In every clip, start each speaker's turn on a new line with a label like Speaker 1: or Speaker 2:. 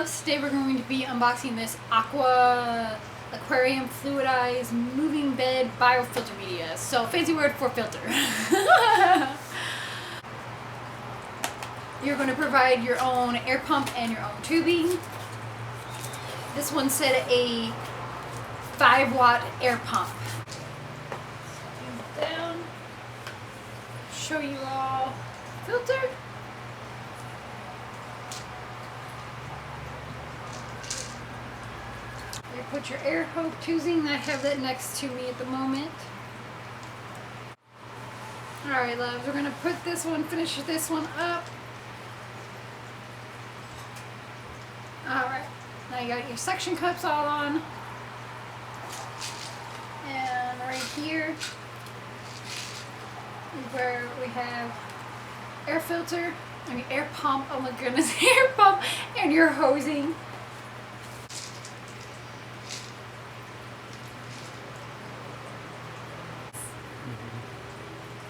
Speaker 1: loves, today we're going to be unboxing this AQQA Aquarium Fluidized Moving Bed Biofilter Media. So, fancy word for filter. You're going to provide your own air pump and your own tubing. This one said a 5-watt air pump. Down. Show you all filter. You put your air hose tubing. I have that next to me at the moment. Alright, loves, we're going to put this one, finish this one up. Alright, now you got your suction cups all on. And right here is where we have air filter, air pump, oh my goodness, air pump, and your hosing.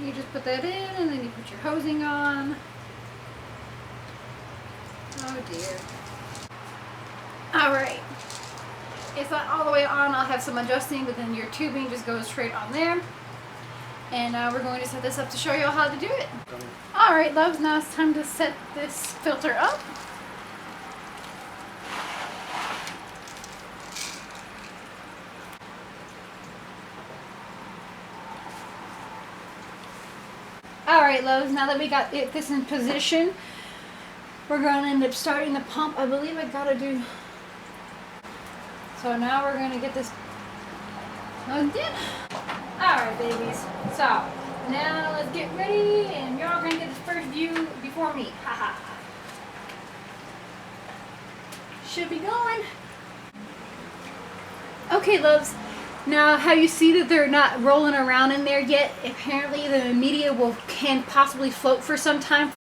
Speaker 1: You just put that in and then you put your hosing on. Oh dear. Alright. It's not all the way on, I'll have some adjusting, but then your tubing just goes straight on there. And we're going to set this up to show you all how to do it. Alright loves, now it's time to set this filter up. Alright loves, now that we got this in position, we're going to end up starting the pump. I believe I gotta do... So now we're going to get this plugged in. Alright babies, so now let's get ready and y'all going to get the first view before me. Haha. Should be going. Okay loves. Now, how you see that they're not rolling around in there yet? Apparently, the media can possibly float for some time.